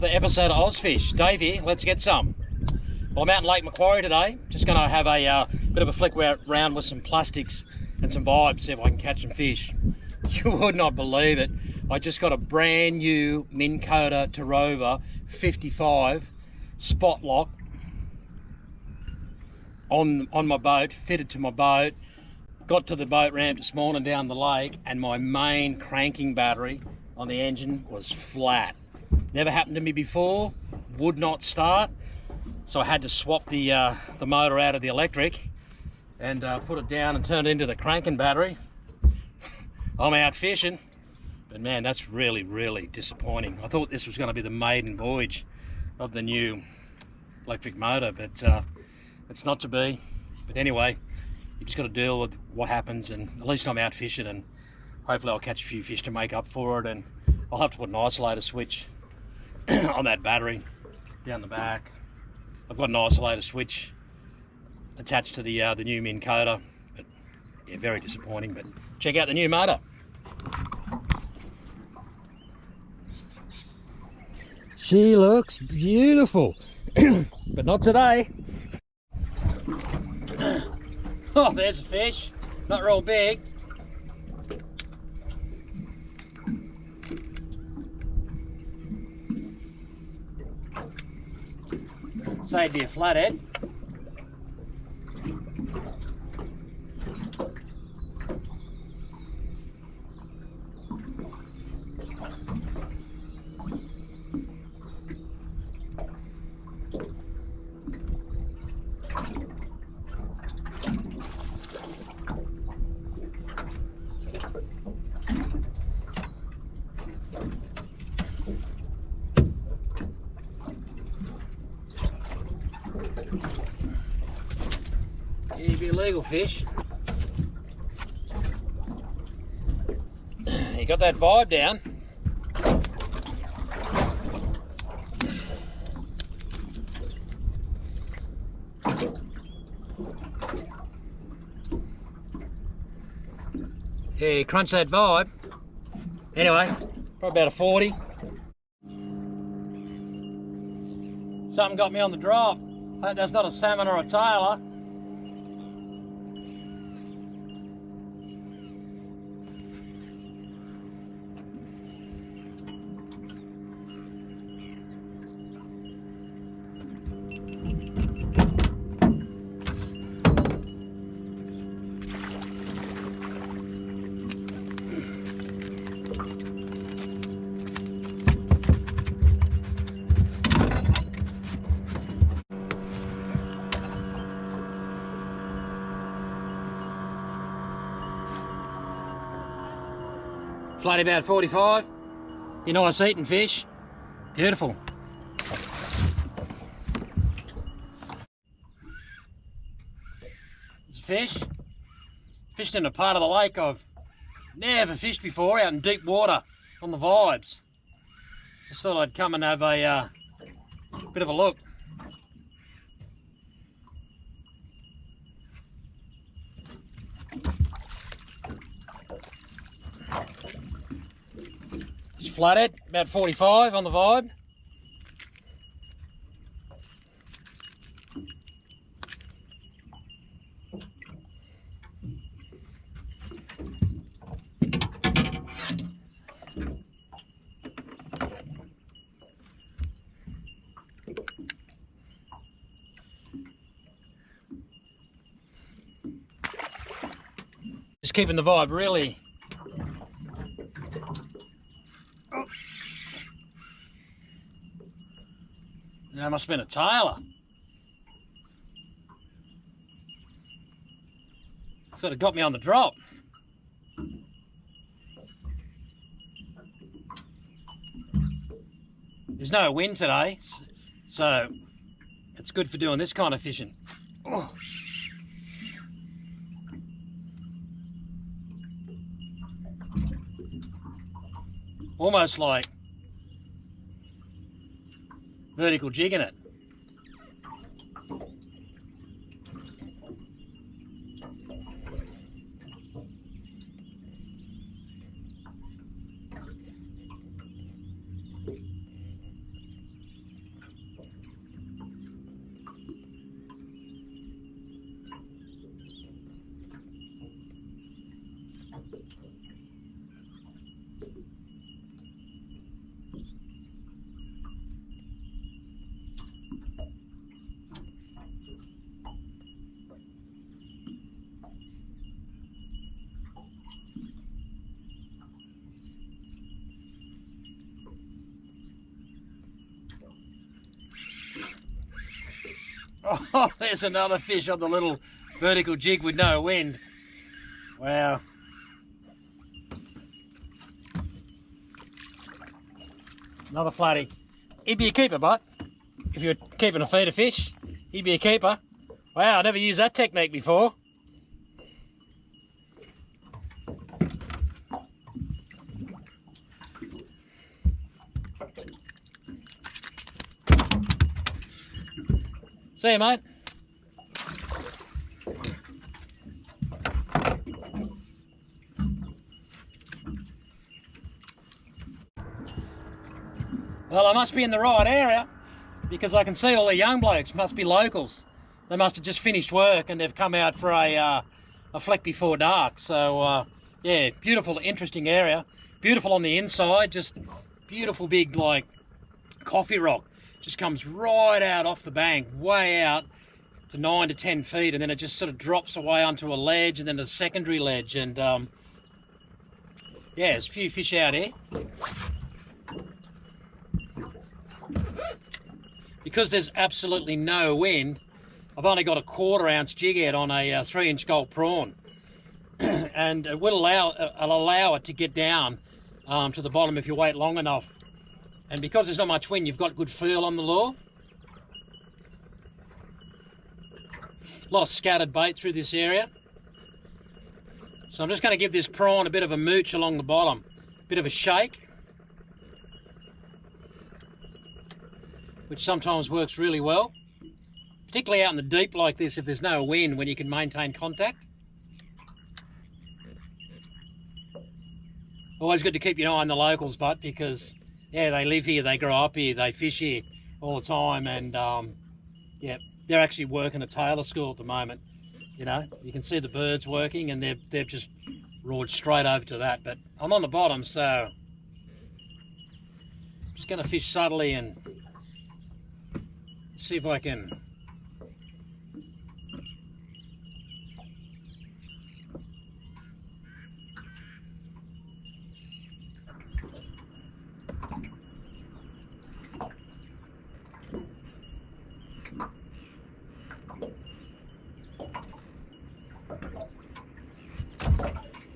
another episode of Ozfish. Dave here, let's get some. Well, I'm out in Lake Macquarie today. Just going to have a bit of a flick around with some plastics and some vibes, see if I can catch some fish. You would not believe it. I just got a brand new Minn Kota Tarova 55 spot lock on my boat, fitted to my boat. Got to the boat ramp this morning down the lake and my main cranking battery on the engine was flat. Never happened to me before, would not start. So I had to swap the motor out of the electric and put it down and turn it into the cranking battery. I'm out fishing, but man, that's really, really disappointing. I thought this was going to be the maiden voyage of the new electric motor, but it's not to be. But anyway, you just got to deal with what happens, and at least I'm out fishing, and hopefully I'll catch a few fish to make up for it, and I'll have to put an isolator switch on that battery down the back. I've got an isolator switch attached to the new Minn Kota, but yeah, very disappointing. But check out the new motor. She looks beautiful, but not today. Oh, there's a fish, not real big. Say it'd be a flathead. He'd be a legal fish. You got that vibe down. Yeah, you crunch that vibe. Anyway, probably about a 40. Something got me on the drop. Hope that's not a salmon or a tailor. Floating about 45. Be nice eating fish. Beautiful. It's a fish. Fished in a part of the lake I've never fished before, out in deep water on the vibes. Just thought I'd come and have a bit of a look. Flathead, about 45 on the vibe. Just keeping the vibe really. That must have been a tailor. Sort of got me on the drop. There's no wind today, so it's good for doing this kind of fishing. Oh. Almost like vertical jigging it. Oh, there's another fish on the little vertical jig with no wind. Wow. Another flatty. He'd be a keeper, but if you're keeping a feeder fish, he'd be a keeper. Wow, I never used that technique before. See you, mate. Well, I must be in the right area because I can see all the young blokes. Must be locals. They must have just finished work and they've come out for a fleck before dark. So yeah, beautiful, interesting area. Beautiful on the inside, just beautiful big like coffee rock. Just comes right out off the bank, way out to 9 to 10 feet, and then it just sort of drops away onto a ledge and then a secondary ledge. And yeah, there's a few fish out here. Because there's absolutely no wind, I've only got a 1/4 ounce jig head on a 3-inch Gulp prawn. And it will allow it to get down to the bottom if you wait long enough. And because there's not much wind, you've got good feel on the lure. A lot of scattered bait through this area. So I'm just going to give this prawn a bit of a mooch along the bottom. Bit of a shake. Which sometimes works really well. Particularly out in the deep like this if there's no wind, when you can maintain contact. Always good to keep your eye on the locals, but because yeah, they live here, they grow up here, they fish here all the time, and yeah, they're actually working a tailor school at the moment. You know, you can see the birds working, and they've just roared straight over to that. But I'm on the bottom, so I'm just going to fish subtly and see if I can.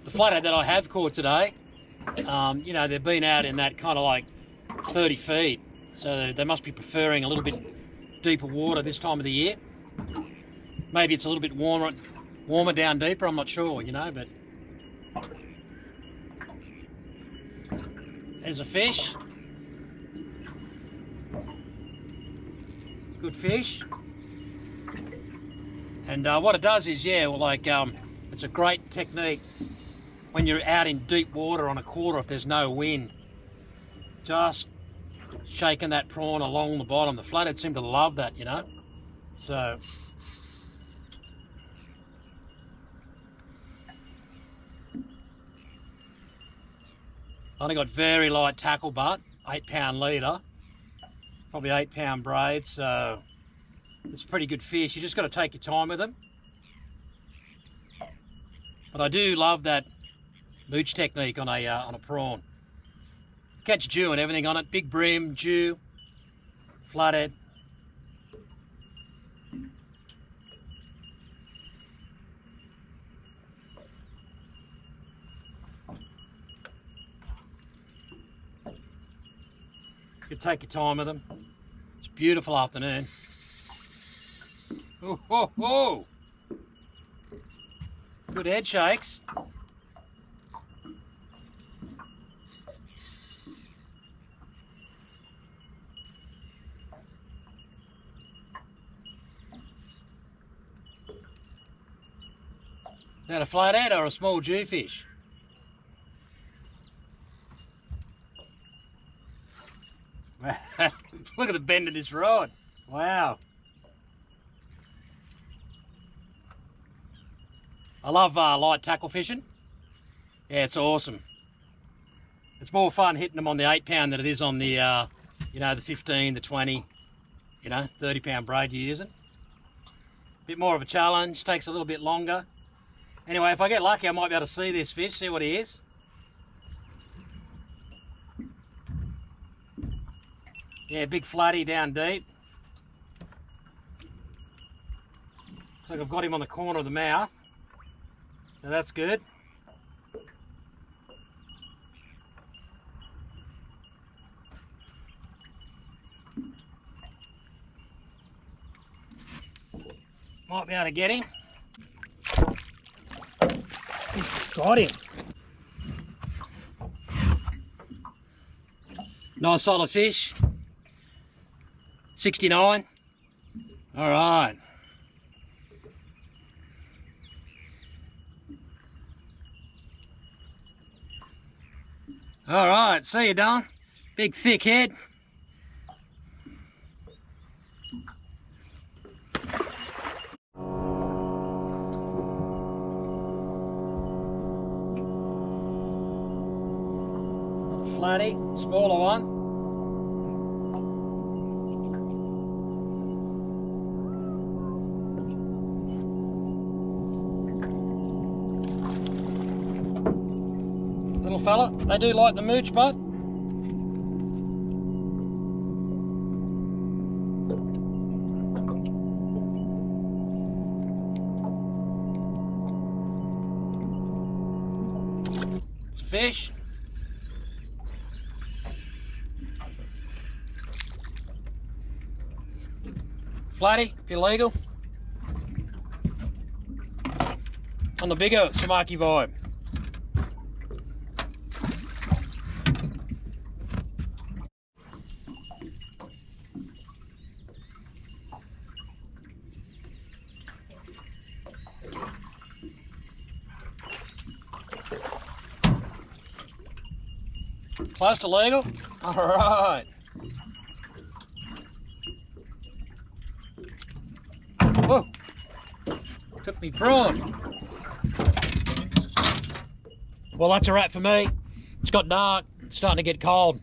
The flathead that I have caught today, you know, they've been out in that kind of like 30 feet, so they must be preferring a little bit deeper water this time of the year. Maybe it's a little bit warmer down deeper, I'm not sure, you know, but there's a fish. Good fish. And what it does is, yeah, well, like, it's a great technique when you're out in deep water on a 1/4 if there's no wind. Just shaking that prawn along the bottom. The flathead seem to love that, you know. So only got very light tackle butt, 8-pound leader, probably 8-pound braid, so it's a pretty good fish. You just got to take your time with them. But I do love that mooch technique on a prawn. Catch dew and everything on it, big brim, dew, flathead. You can take your time with them. It's a beautiful afternoon. Oh, oh, oh. Good head shakes. Is that a flathead or a small jewfish? Look at the bend of this rod. Wow. I love light tackle fishing. Yeah, it's awesome. It's more fun hitting them on the 8 pound than it is on the, you know, the 15, the 20, you know, 30 pound braid you're using. Bit more of a challenge, takes a little bit longer. Anyway, if I get lucky, I might be able to see this fish, see what he is. Yeah, big flatty down deep. Looks like I've got him on the corner of the mouth. So that's good. Might be able to get him. Got him. Nice solid fish. 69. All right. All right, see you, Don. Big thick head. Flatty, smaller one. Little fella, they do like the mooch, bud. It's a fish. Flatty, illegal. On the bigger Samaki vibe. Close to legal. All right. Whoa. Took me prawn. Well, that's a wrap for me. It's got dark, it's starting to get cold.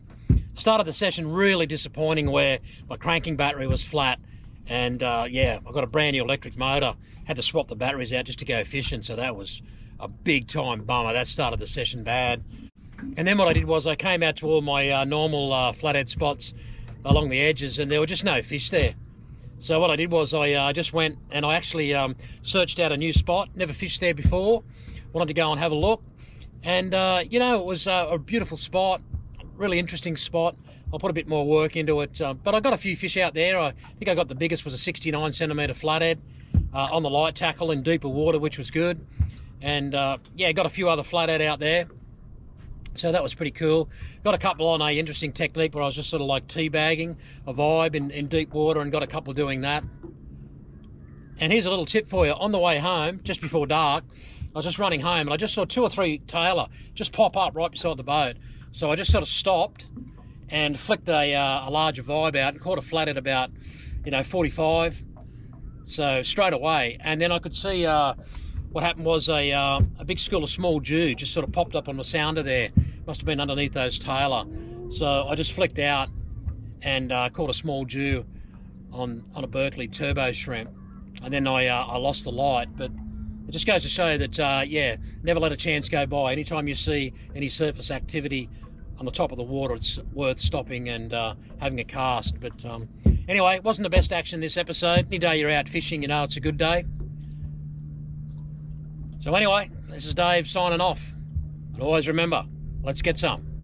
Started the session really disappointing where my cranking battery was flat. And yeah, I got a brand new electric motor. Had to swap the batteries out just to go fishing. So that was a big time bummer. That started the session bad. And then what I did was I came out to all my normal flathead spots along the edges and there were just no fish there. So what I did was I just went and I actually searched out a new spot, never fished there before, wanted to go and have a look. And you know, it was a beautiful spot, really interesting spot. I'll put a bit more work into it, but I got a few fish out there. I think I got the biggest was a 69 centimetre flathead on the light tackle in deeper water, which was good. And yeah, got a few other flathead out there. So that was pretty cool. Got a couple on a interesting technique where I was just sort of like teabagging a vibe in deep water and got a couple doing that. And here's a little tip for you. On the way home, just before dark, I was just running home and I just saw 2 or 3 tailor just pop up right beside the boat. So I just sort of stopped and flicked a larger vibe out and caught a flathead about, you know, 45. So straight away. And then I could see what happened was a big school of small Jew just sort of popped up on the sounder there. Must have been underneath those tailor. So I just flicked out and caught a small Jew on a Berkeley turbo shrimp. And then I lost the light. But it just goes to show that, yeah, never let a chance go by. Anytime you see any surface activity on the top of the water, it's worth stopping and having a cast. But anyway, it wasn't the best action this episode. Any day you're out fishing, you know it's a good day. So anyway, this is Dave signing off. And always remember, let's get some.